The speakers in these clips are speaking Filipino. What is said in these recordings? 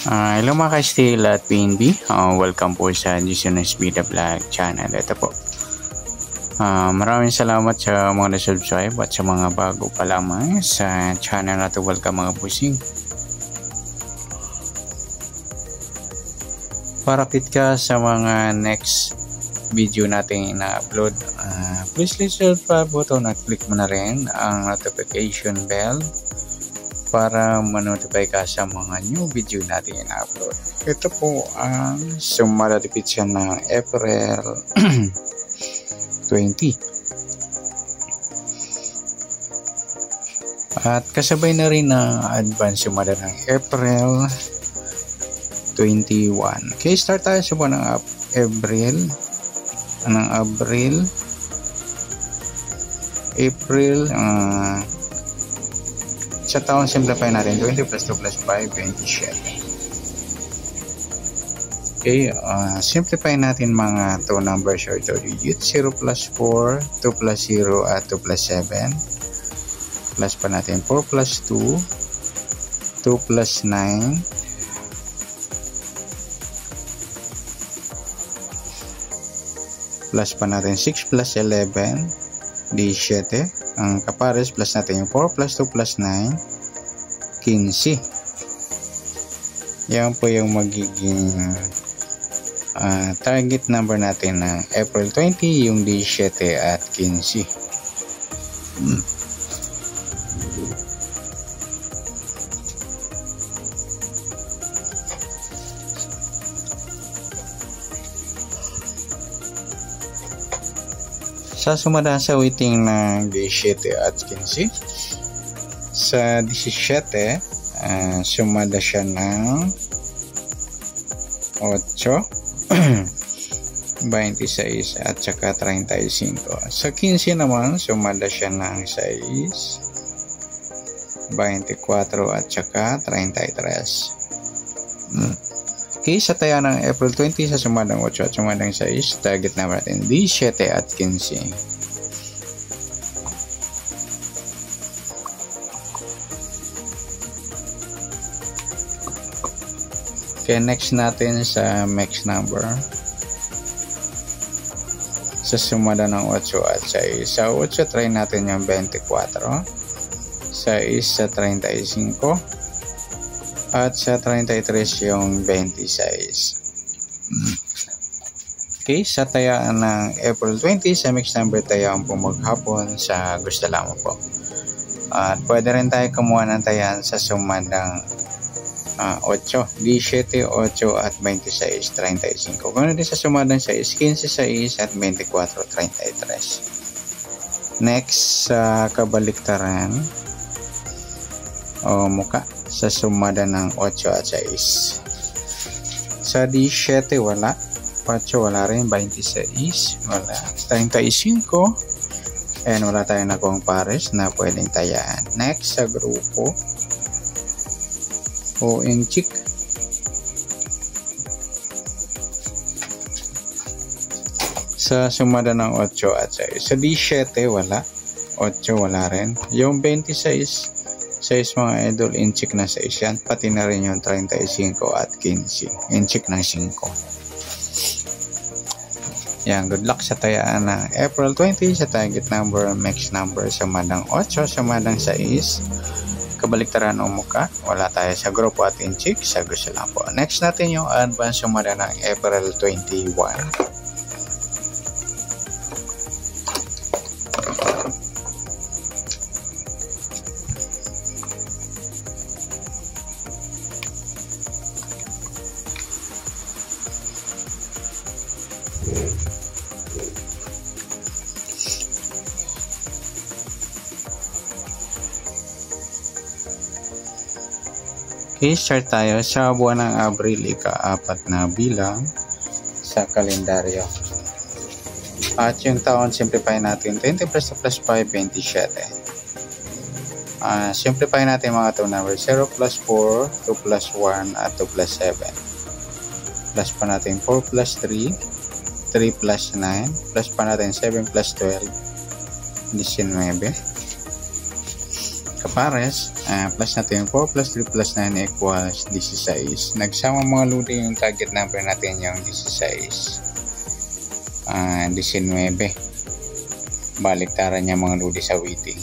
Hello mga ka-still at PNB. Welcome po sa GCNS Bida Vlog channel. Ito po. Maraming salamat sa mga na-subscribe at sa mga bago pa lamang sa channel na ito. Welcome mga pusing. Para fit ka sa mga next video natin ina-upload, please click the subscribe button at click mo na rin ang notification bell para ma-notify ka sa mga new video natin ina-upload. Ito po ang sumalatipid siya ng April 20. At kasabay na rin ang advance sumada ng April 21. Okay, start tayo sa buwan ng April. Sa taon, simplify natin 20 plus 2 plus 5, 27. Okay, simplify natin mga 2 numbers or 2 digits. 0 plus 4, 2 plus 0 at 2 plus 7. Plus pa natin 4 plus 2, 2 plus 9, plus pa natin 6 plus 11, 17. Ang kapares plus natin yung 4 plus 2 plus 9, 15. Yan po yung magiging target number natin ng April 20, yung 17 at 15. Sa sumada sa waiting ng 17 at 15, sa 17, sumada siya ng 8, 26 at saka 35. Sa 15 naman, sumada siya ng 6, 24 at saka 33. Okay, sa taya ng April 20, sa sumadang 8 at sumadang 6, target number natin 17 at 15. Okay, next natin sa max number. Sa sumada ng 8 at 6. Sa 8, try natin yung 24. Sa 6 sa 35. At sa 33 yung 26. Okay, sa tayaan ng April 20, sa mixed number tayaan po maghapon sa gusto lamang po. At pwede rin tayo kumuha ng tayaan sa sumadang 8, 17, 8 at 26, 35. Kung din sa sumadang 6, 15, 6 at 24, 33. Next, sa kabaliktaran o muka. Sa sumada ng 8 at 6. Sa 17 wala. 8 wala rin. 26 wala. 35 and wala tayong nakuhang pares na pwedeng tayaan. Next sa grupo o inchik. Sa sumada ng 8 at 6. Sa 17 wala. 8 wala rin. Yung 26 6 mga idol, inchik na 6 yan. Pati na rin yung 35 at 15. Inchik ng 5. Yan, good luck sa tayaan ng April 20 sa target number, max number sa madang 8, sa madang 6. Kabaliktaran o muka. Wala tayo sa grupo at inchik. Sa gusto lang po. Next natin yung advance sumada ng April 21. Okay, start tayo sa buwan ng Abril, ika-4 na bilang sa kalendaryo. At yung taon, simplify natin 20 plus 2 plus 5, 27. Simplify natin mga 2 numbers. 0 plus 4, 2 plus 1 at 2 plus 7. Plus pa natin 4 plus 3, 3 plus 9, plus pa natin 7 plus 12, 19. kapares. Plus natin yung 4 plus 3 plus 9 equals 16. Nagsama mga lodi yung target number natin yung 16. 19. Baliktaran niya mga lodi sa waiting.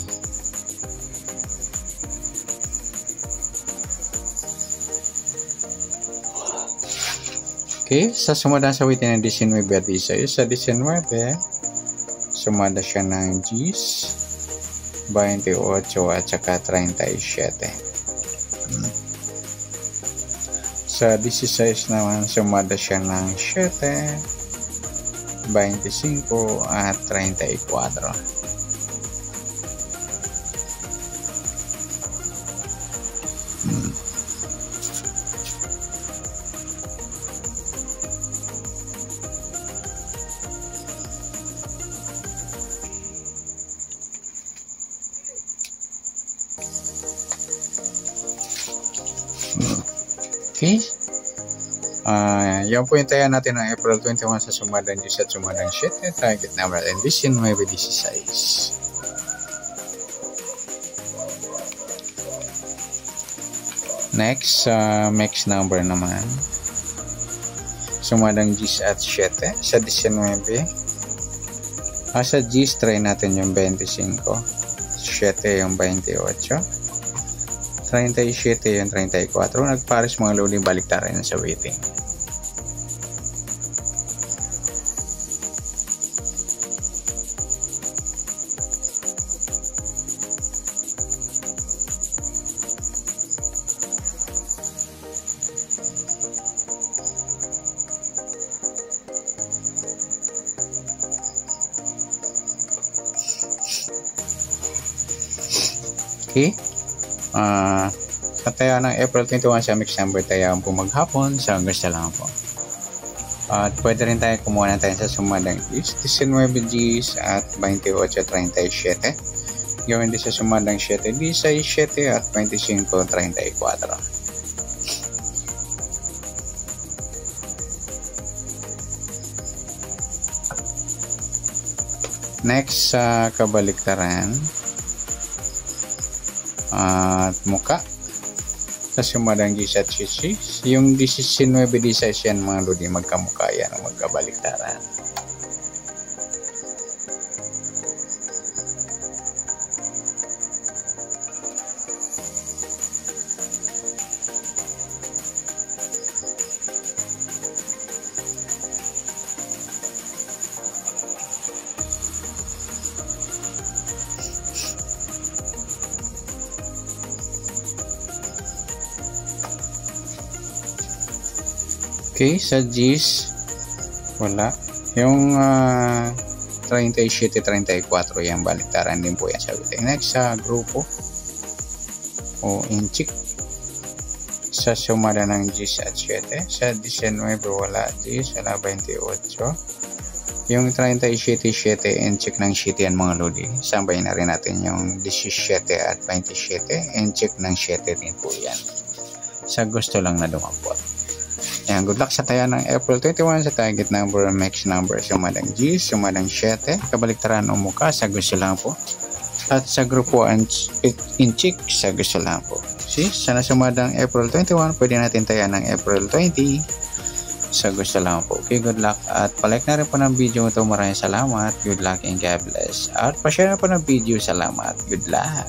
Okay, sa sumada sa waiting ng 19 at 16, sa 19, sumada siya ng G's, 28 at saka 37. Sa 16 naman, sumada siya ng 7, 25 at 34. Okay. Yan po yung taya natin ng April 21 sa sumadang 10 at sumadang 7. Target number natin 19, 16. Next, mix number naman. Sumadang 10 at 7 sa 19. Sa G's, try natin yung 25. 7 yung 28. 37 yung 34. Nagpares mga lodi, baliktaran na sa waiting. Okay. Sa taya ng April 21 sa mix number taya po maghapon sa gusto lang po. At pwede rin tayo kumuha na tayo sa sumadang G's, 19 G's at 28 37. Gawin din sa sumadang 7 G's ay 7 at 25 34. Next sa kabaliktaran at muka sa sumadang 10 at 16, yung 19 16 yan mga lodi, magkamukha yan ang magkabaliktaran. Okay, sa G's, wala. Yung 37, 34 yan, baliktaran din po yan sa waiting. Next, sa grupo o inchik, sa sumada ng G's at 7. Sa 19, wala G's, wala 28. Yung 37, 7, inchik ng 7 yan mga lodi. Sambay na rin natin yung 17 at 27, inchik ng 7 din po yan. Sa gusto lang na dumampot. Yan, good luck sa taya ng April 21 sa target number, max number, sumadang G, sumadang 7, kabaliktaran o muka sa gusto lang po. At sa grupo inchik sa gusto lang po. See, sana sumadang April 21, pwede natin taya ng April 20 sa gusto lang po. Okay, good luck at palike na rin po ng video ito. Maraming salamat, good luck and God bless. At pa-share na po ng video, salamat, good luck.